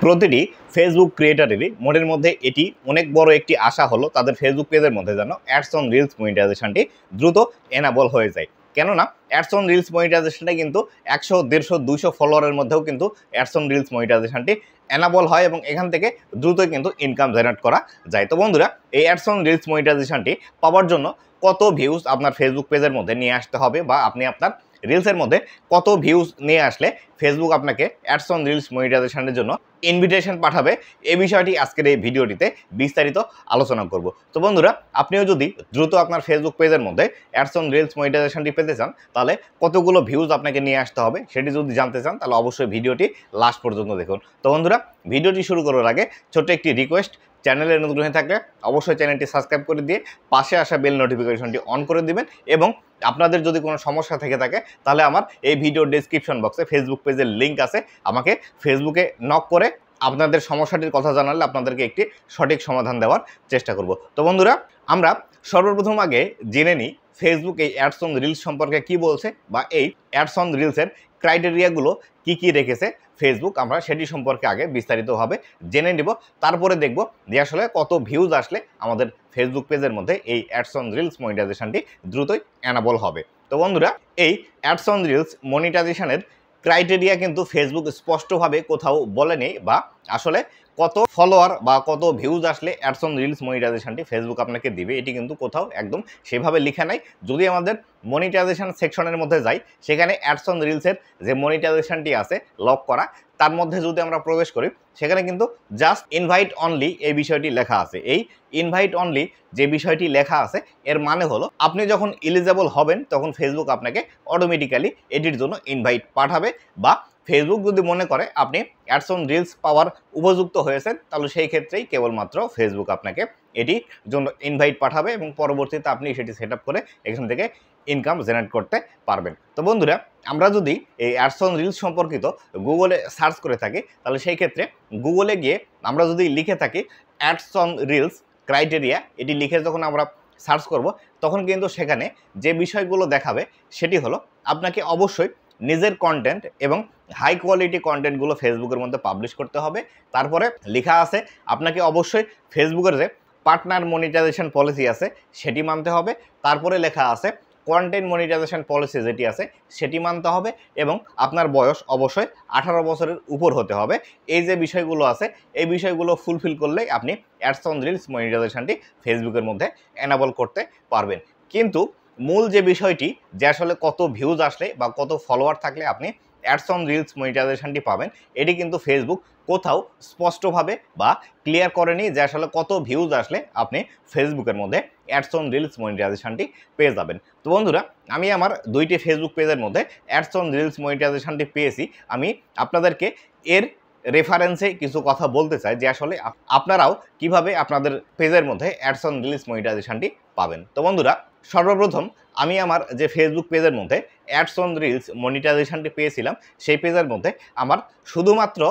প্রতিটি ফেসবুক ক্রিয়েটরেরই মনের মধ্যে এটি অনেক বড় একটি আশা হলো তাদের ফেসবুক পেজের মধ্যে যেন অ্যাডস অন রিলস মনিটাইজেশনটি দ্রুত এনাবল হয়ে যায়। কেননা অ্যাডস অন রিলস মনিটাইজেশনটা কিন্তু 100, 150, 200 ফলোয়ারের মধ্যেও কিন্তু অ্যাডস অন রিলস মনিটাইজেশনটি এনাবল হয় এবং এখান থেকে দ্রুতই কিন্তু ইনকাম জেনারেট করা যায়। তো বন্ধুরা, এই অ্যাডস অন রিলস মনিটাইজেশনটি পাওয়ার জন্য কত ভিউজ আপনার ফেসবুক পেজের মধ্যে নিয়ে আসতে হবে বা আপনি আপনার রিলসের মধ্যে কত ভিউজ নিয়ে আসলে ফেসবুক আপনাকে অ্যাডস অন রিলস মনিটাইজেশনের জন্য ইনভিটেশন পাঠাবে, এই বিষয়টি আজকের এই ভিডিওটিতে বিস্তারিত আলোচনা করব। তো বন্ধুরা, আপনিও যদি দ্রুত আপনার ফেসবুক পেজের মধ্যে অ্যাডস অন রিলস মনিটাইজেশনটি পেতে চান, তাহলে কতগুলো ভিউজ আপনাকে নিয়ে আসতে হবে সেটি যদি জানতে চান, তাহলে অবশ্যই ভিডিওটি লাস্ট পর্যন্ত দেখুন। তো বন্ধুরা, ভিডিওটি শুরু করার আগে ছোট্ট একটি রিকোয়েস্ট, চ্যানেলে নতুন হয়ে থাকলে অবশ্যই চ্যানেলটি সাবস্ক্রাইব করে দিয়ে পাশে আসা বেল নোটিফিকেশনটি অন করে দিবেন এবং আপনাদের যদি কোনো সমস্যা থেকে থাকে তাহলে আমার এই ভিডিও ডেসক্রিপশন বক্সে ফেসবুক পেজের লিঙ্ক আছে, আমাকে ফেসবুকে নক করে আপনাদের সমস্যাটির কথা জানালে আপনাদেরকে একটি সঠিক সমাধান দেওয়ার চেষ্টা করব। তো বন্ধুরা, আমরা সর্বপ্রথম আগে জেনে নিই ফেসবুক এই অ্যাডস অন রিলস সম্পর্কে কি বলছে বা এই অ্যাডস অন রিলসের ক্রাইটেরিয়াগুলো কি রেখেছে ফেসবুক, আমরা সেটি সম্পর্কে আগে বিস্তারিতভাবে জেনে নিব। তারপরে দেখব যে আসলে কত ভিউজ আসলে আমাদের ফেসবুক পেজের মধ্যে এই অ্যাডস অন রিলস মনিটাইজেশনটি দ্রুতই এনাবল হবে। তো বন্ধুরা, এই অ্যাডস অন রিলস মনিটাইজেশনের ক্রাইটেরিয়া কিন্তু ফেসবুক স্পষ্টভাবে কোথাও বলেনি, বা আসলে কত ফলোয়ার বা কত ভিউজ আসলে অ্যাডস অন রিলস মনিটাইজেশনটি ফেসবুক আপনাকে দিবে এটি কিন্তু কোথাও একদম সেভাবে লেখা নাই। যদি আমাদের মনিটাইজেশন সেকশনের মধ্যে যাই, সেখানে অ্যাডস অন রিলসের যে মনিটাইজেশনটি আছে লক করা, তার মধ্যে যদি আমরা প্রবেশ করি, সেখানে কিন্তু জাস্ট ইনভাইট অনলি এই বিষয়টি লেখা আছে। এই ইনভাইট অনলি যে বিষয়টি লেখা আছে এর মানে হলো আপনি যখন এলিজেবল হবেন তখন ফেসবুক আপনাকে অটোমেটিক্যালি এটির জন্য ইনভাইট পাঠাবে, বা ফেসবুক যদি মনে করে আপনি অ্যাডস অন রিলস পাওয়ার উপযুক্ত হয়েছেন, তাহলে সেই ক্ষেত্রেই কেবলমাত্র ফেসবুক আপনাকে এটির জন্য ইনভাইট পাঠাবে এবং পরবর্তীতে আপনি সেটি সেট আপ করে এখান থেকে ইনকাম জেনারেট করতে পারবেন। তো বন্ধুরা, আমরা যদি এই অ্যাডস অন রিলস সম্পর্কিত গুগলে সার্চ করে থাকি, তাহলে সেই ক্ষেত্রে গুগলে গিয়ে আমরা যদি লিখে থাকি অ্যাডস অন রিলস ক্রাইটেরিয়া, এটি লিখে যখন আমরা সার্চ করব, তখন কিন্তু সেখানে যে বিষয়গুলো দেখাবে সেটি হলো আপনাকে অবশ্যই নিজের কন্টেন্ট এবং হাই কোয়ালিটি কন্টেন্টগুলো ফেসবুকের মধ্যে পাবলিশ করতে হবে। তারপরে লেখা আছে আপনাকে অবশ্যই ফেসবুকের যে পার্টনার মনিটাইজেশন পলিসি আছে সেটি মানতে হবে। তারপরে লেখা আছে কন্টেন্ট মনিটাইজেশন পলিসি যেটি আছে সেটি মানতে হবে এবং আপনার বয়স অবশ্যই 18 বছরের উপর হতে হবে। এই যে বিষয়গুলো আছে, এই বিষয়গুলো ফুলফিল করলেই আপনি অ্যাডস অন রিলস মনিটাইজেশনটি ফেসবুকের মধ্যে এনাবল করতে পারবেন। কিন্তু মূল যে বিষয়টি, যে আসলে কত ভিউজ আসলে বা কত ফলোয়ার থাকলে আপনি অ্যাডস অন রিলস মনিটাইজেশনটি পাবেন, এটি কিন্তু ফেসবুক কোথাও স্পষ্টভাবে বা ক্লিয়ার করেনি যে আসলে কত ভিউজ আসলে আপনি ফেসবুকের মধ্যে অ্যাডস অন রিলস মনিটাইজেশনটি পেয়ে যাবেন। তো বন্ধুরা, আমি আমার দুইটি ফেসবুক পেজের মধ্যে অ্যাডস অন রিলস মনিটাইজেশনটি পেয়েছি। আমি আপনাদেরকে এর রেফারেন্সে কিছু কথা বলতে চাই যে আসলে আপনারাও কিভাবে আপনাদের পেজের মধ্যে অ্যাডস অন রিলস মনিটাইজেশনটি পাবেন। তো বন্ধুরা, সর্বপ্রথম আমি আমার যে ফেসবুক পেজের মধ্যে অ্যাডস অন রিলস মনিটাইজেশনটি পেয়েছিলাম, সেই পেজের মধ্যে আমার শুধুমাত্র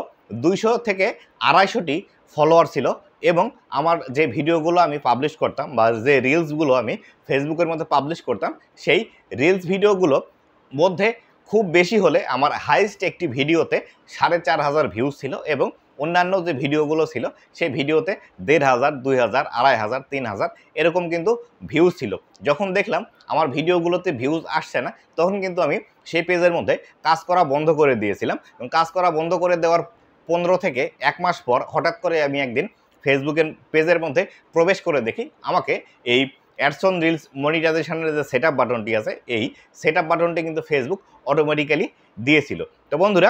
200 থেকে 250টি ফলোয়ার ছিল এবং আমার যে ভিডিওগুলো আমি পাবলিশ করতাম বা যে রিলসগুলো আমি ফেসবুকের মধ্যে পাবলিশ করতাম, সেই রিলস ভিডিওগুলো মধ্যে খুব বেশি হলে আমার হাইস্ট একটি ভিডিওতে 4500 ভিউজ ছিল এবং অন্যান্য যে ভিডিওগুলো ছিল সেই ভিডিওতে 1500, 2000, 2500, 3000 এরকম কিন্তু ভিউজ ছিল। যখন দেখলাম আমার ভিডিওগুলোতে ভিউজ আসছে না, তখন কিন্তু আমি সেই পেজের মধ্যে কাজ করা বন্ধ করে দিয়েছিলাম এবং কাজ করা বন্ধ করে দেওয়ার 15 থেকে 1 মাস পর হঠাৎ করে আমি একদিন ফেসবুকের পেজের মধ্যে প্রবেশ করে দেখি আমাকে এই অ্যাডস অন রিলস মনিটাইজেশনের যে সেট আপ বাটনটি আছে, এই সেট আপ বাটনটি কিন্তু ফেসবুক অটোমেটিক্যালি দিয়েছিল। তো বন্ধুরা,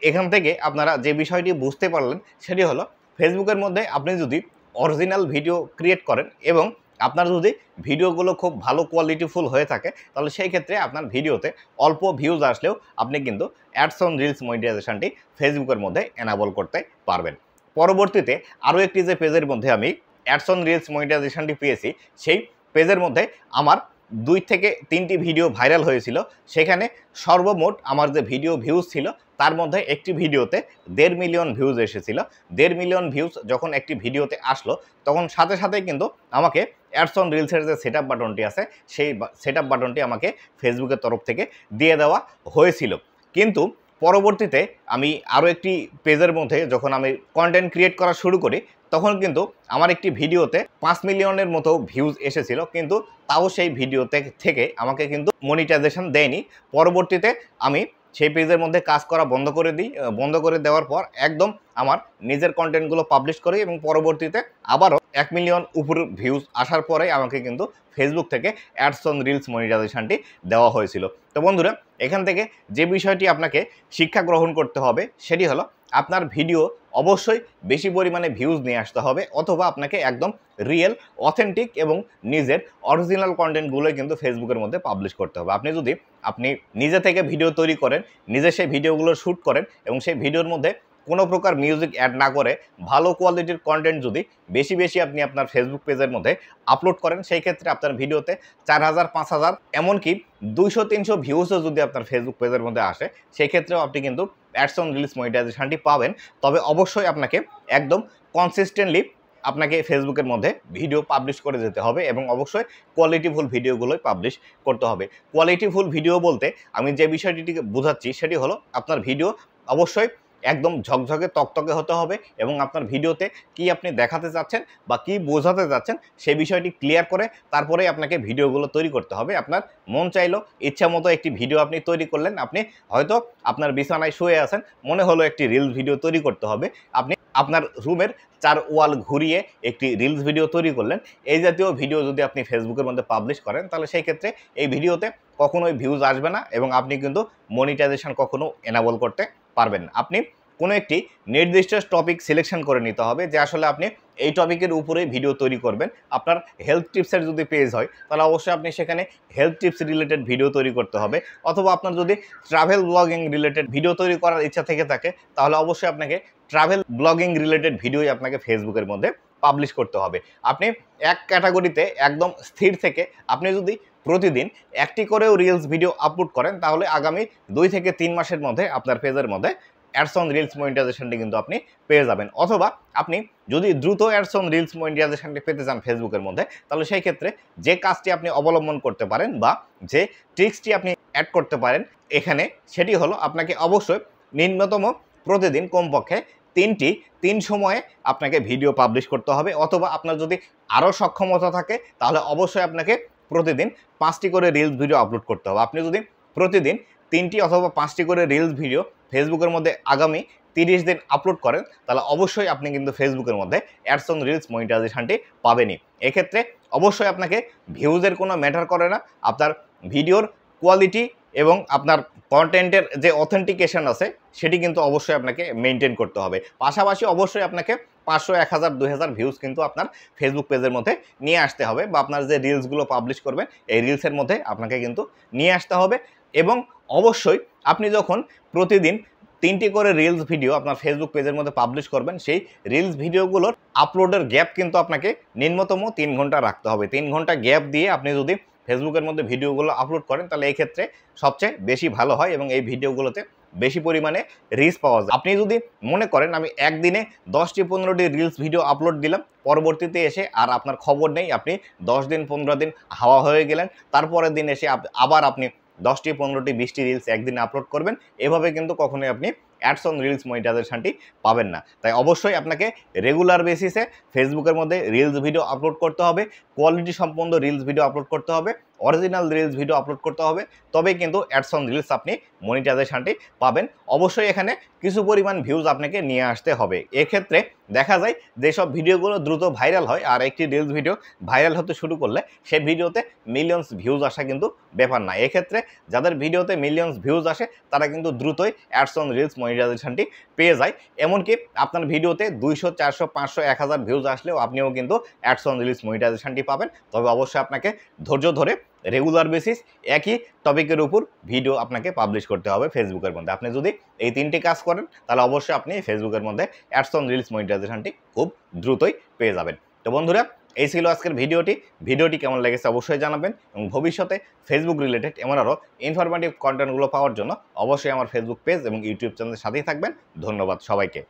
এখান থেকে আপনারা যে বিষয়টি বুঝতে পারলেন সেটি হলো ফেসবুকের মধ্যে আপনি যদি অরিজিনাল ভিডিও ক্রিয়েট করেন এবং আপনার যদি ভিডিওগুলো খুব ভালো কোয়ালিটিফুল হয়ে থাকে, তাহলে সেই ক্ষেত্রে আপনার ভিডিওতে অল্প ভিউজ আসলেও আপনি কিন্তু অ্যাডস অন রিলস মনিটাইজেশনটি ফেসবুকের মধ্যে এনাবল করতে পারবেন। পরবর্তীতে আরও একটি যে পেজের মধ্যে আমি অ্যাডস অন রিলস মনিটাইজেশনটি পেয়েছি, সেই পেজের মধ্যে আমার 2 থেকে 3টি ভিডিও ভাইরাল হয়েছিল। সেখানে সর্বমোট আমার যে ভিডিও ভিউজ ছিল তার মধ্যে একটি ভিডিওতে 1.5 মিলিয়ন ভিউজ এসেছিল। 1.5 মিলিয়ন ভিউজ যখন একটি ভিডিওতে আসলো, তখন সাথে সাথেই কিন্তু আমাকে অ্যাডস অন রিলসের যে সেট আপ বাটনটি আছে, সেই সেট আপ বাটনটি আমাকে ফেসবুকের তরফ থেকে দিয়ে দেওয়া হয়েছিল। কিন্তু পরবর্তীতে আমি আরও একটি পেজের মধ্যে যখন আমি কন্টেন্ট ক্রিয়েট করা শুরু করি, তখন কিন্তু আমার একটি ভিডিওতে 5 মিলিয়নের মতো ভিউজ এসেছিল, কিন্তু তাও সেই ভিডিওতে থেকে আমাকে কিন্তু মনিটাইজেশন দেয়নি। পরবর্তীতে আমি সেই পেজের মধ্যে কাজ করা বন্ধ করে দিই। বন্ধ করে দেওয়ার পর একদম আমার নিজের কন্টেন্টগুলো পাবলিশ করি এবং পরবর্তীতে আবারও 1 মিলিয়ন উপর ভিউজ আসার পরে আমাকে কিন্তু ফেসবুক থেকে অ্যাডস অন রিলস মনিটাইজেশনটি দেওয়া হয়েছিল। তো বন্ধুরা, এখান থেকে যে বিষয়টি আপনাকে শিক্ষা গ্রহণ করতে হবে সেটি হলো আপনার ভিডিও অবশ্যই বেশি পরিমাণে ভিউজ নিয়ে আসতে হবে, অথবা আপনাকে একদম রিয়েল, অথেন্টিক এবং নিজের অরিজিনাল কন্টেন্টগুলোই কিন্তু ফেসবুকের মধ্যে পাবলিশ করতে হবে। আপনি নিজে থেকে ভিডিও তৈরি করেন, নিজে সেই ভিডিওগুলো শ্যুট করেন এবং সেই ভিডিওর মধ্যে কোনো প্রকার মিউজিক অ্যাড না করে ভালো কোয়ালিটির কন্টেন্ট যদি বেশি বেশি আপনি আপনার ফেসবুক পেজের মধ্যে আপলোড করেন, সেই ক্ষেত্রে আপনার ভিডিওতে 4000, 5000, এমনকি 200-300 ভিউজও যদি আপনার ফেসবুক পেজের মধ্যে আসে, সেই ক্ষেত্রেও আপনি কিন্তু অ্যাডস অন রিলস মনিটাইজেশনটি পাবেন। তবে অবশ্যই আপনাকে একদম কনসিস্টেন্টলি আপনাকে ফেসবুকের মধ্যে ভিডিও পাবলিশ করে যেতে হবে এবং অবশ্যই কোয়ালিটিফুল ভিডিওগুলোই পাবলিশ করতে হবে। কোয়ালিটিফুল ভিডিও বলতে আমি যে বিষয়টিকে বোঝাচ্ছি সেটি হলো আপনার ভিডিও অবশ্যই একদম ঝকঝকে তকতকে হতে হবে এবং আপনার ভিডিওতে কি আপনি দেখাতে চাচ্ছেন বা কি বোঝাতে চাচ্ছেন সেই বিষয়টি ক্লিয়ার করে তারপরেই আপনাকে ভিডিওগুলো তৈরি করতে হবে। আপনার মন চাইলো ইচ্ছা মতো একটি ভিডিও আপনি তৈরি করলেন, আপনি হয়তো আপনার বিছানায় শুয়ে আছেন, মনে হলো একটি রিলস ভিডিও তৈরি করতে হবে, আপনি আপনার রুমের 4 ওয়াল ঘুরিয়ে একটি রিলস ভিডিও তৈরি করলেন। এই জাতীয় ভিডিও যদি আপনি ফেসবুকের মধ্যে পাবলিশ করেন, তাহলে সেই ক্ষেত্রে এই ভিডিওতে কখনোই ভিউজ আসবে না এবং আপনি কিন্তু মনিটাইজেশন কখনো এনাবল করতে পারবেন না। আপনি কোনো একটি নির্দিষ্ট টপিক সিলেকশন করে নিতে হবে যে আসলে আপনি এই টপিকের উপরেই ভিডিও তৈরি করবেন। আপনার হেলথ টিপসের যদি পেজ হয়, তাহলে অবশ্যই আপনি সেখানে হেলথ টিপস রিলেটেড ভিডিও তৈরি করতে হবে, অথবা আপনার যদি ট্রাভেল ব্লগিং রিলেটেড ভিডিও তৈরি করার ইচ্ছা থেকে থাকে, তাহলে অবশ্যই আপনাকে ট্রাভেল ব্লগিং রিলেটেড ভিডিওই আপনাকে ফেসবুকের মধ্যে পাবলিশ করতে হবে। আপনি এক ক্যাটাগরিতে একদম স্থির থেকে আপনি যদি প্রতিদিন একটি করেও রিলস ভিডিও আপলোড করেন, তাহলে আগামী 2 থেকে 3 মাসের মধ্যে আপনার পেজের মধ্যে অ্যাডস অন রিলস মনিটাইজেশনটি কিন্তু আপনি পেয়ে যাবেন। অথবা আপনি যদি দ্রুত অ্যাডস অন রিলস মনিটাইজেশনটি পেতে চান ফেসবুকের মধ্যে, তাহলে সেই ক্ষেত্রে যে কাজটি আপনি অবলম্বন করতে পারেন বা যে ট্রিক্সটি আপনি অ্যাড করতে পারেন এখানে, সেটি হলো আপনাকে অবশ্যই নিম্নতম প্রতিদিন কমপক্ষে 3 সময়ে আপনাকে ভিডিও পাবলিশ করতে হবে, অথবা আপনার যদি আরও সক্ষমতা থাকে তাহলে অবশ্যই আপনাকে প্রতিদিন 5টি করে রিলস ভিডিও আপলোড করতে হবে। আপনি যদি প্রতিদিন 3টি অথবা 5টি করে রিলস ভিডিও ফেসবুকের মধ্যে আগামী 30 দিন আপলোড করেন, তাহলে অবশ্যই আপনি কিন্তু ফেসবুকের মধ্যে অ্যাডস অন রিলস মনিটাইজেশনটি পাবেনই। এক্ষেত্রে অবশ্যই আপনাকে ভিউজের কোনো ম্যাটার করে না, আপনার ভিডিওর কোয়ালিটি এবং আপনার কন্টেন্টের যে অথেন্টিকেশন আছে সেটি কিন্তু অবশ্যই আপনাকে মেনটেন করতে হবে। পাশাপাশি অবশ্যই আপনাকে 500, 1000, 2000 ভিউজ কিন্তু আপনার ফেসবুক পেজের মধ্যে নিয়ে আসতে হবে, বা আপনার যে রিলসগুলো পাবলিশ করবেন এই রিলসের মধ্যে আপনাকে কিন্তু নিয়ে আসতে হবে। এবং অবশ্যই আপনি যখন প্রতিদিন 3টি করে রিলস ভিডিও আপনার ফেসবুক পেজের মধ্যে পাবলিশ করবেন, সেই রিলস ভিডিওগুলোর আপলোডের গ্যাপ কিন্তু আপনাকে নিম্নতম 3 ঘন্টা রাখতে হবে। 3 ঘন্টা গ্যাপ দিয়ে আপনি যদি ফেসবুকের মধ্যে ভিডিওগুলো আপলোড করেন, তাহলে এই ক্ষেত্রে সবচেয়ে বেশি ভালো হয় এবং এই ভিডিওগুলোতে বেশি পরিমাণে রিচ পাওয়া যায়। আপনি যদি মনে করেন আমি একদিনে 10টি 15টি রিলস ভিডিও আপলোড দিলাম, পরবর্তীতে এসে আর আপনার খবর নেই, আপনি 10 দিন 15 দিন হাওয়া হয়ে গেলেন, তারপরের দিন এসে আবার আপনি 10টি 15টি 20টি রিলস একদিনে আপলোড করবেন, এভাবে কিন্তু কখনোই আপনি অ্যাডস অন রিলস মনিটাইজেশনটি পাবেন না। তাই অবশ্যই আপনাকে রেগুলার বেসিসে ফেসবুকের মধ্যে রিলস ভিডিও আপলোড করতে হবে, কোয়ালিটি সম্পন্ন রিলস ভিডিও আপলোড করতে হবে, অরিজিনাল রিলস ভিডিও আপলোড করতে হবে, তবেই কিন্তু অ্যাডস অন রিলস আপনি মনিটাইজেশনটি পাবেন। অবশ্যই এখানে কিছু পরিমাণ ভিউজ আপনাকে নিয়ে আসতে হবে। এক্ষেত্রে দেখা যায় যেসব ভিডিওগুলো দ্রুত ভাইরাল হয়, আর একটি রিলস ভিডিও ভাইরাল হতে শুরু করলে সেই ভিডিওতে মিলিয়নস ভিউজ আসা কিন্তু ব্যাপার না। এক্ষেত্রে যাদের ভিডিওতে মিলিয়নস ভিউজ আসে তারা কিন্তু দ্রুতই অ্যাডস অন রিলস মনিটাইজেশনটি পেয়ে যায়। এমনকি আপনার ভিডিওতে 200, 400, 500, 1000 ভিউজ আসলেও আপনিও কিন্তু অ্যাডস অন রিলস মনিটাইজেশনটি পাবেন। তবে অবশ্যই আপনাকে ধৈর্য ধরে রেগুলার বেসিস একই টপিকের উপর ভিডিও আপনাকে পাবলিশ করতে হবে ফেসবুকের মধ্যে। আপনি যদি এই 3টি কাজ করেন, তাহলে অবশ্যই আপনি ফেসবুকের মধ্যে অ্যাডস অন রিলস মনিটাইজেশনটি খুব দ্রুতই পেয়ে যাবেন। তো বন্ধুরা, এই ছিল আজকের ভিডিওটি কেমন লেগেছে অবশ্যই জানাবেন এবং ভবিষ্যতে ফেসবুক রিলেটেড এমন আরও ইনফরমেটিভ কন্টেন্টগুলো পাওয়ার জন্য অবশ্যই আমার ফেসবুক পেজ এবং ইউটিউব চ্যানেলের সাথেই থাকবেন। ধন্যবাদ সবাইকে।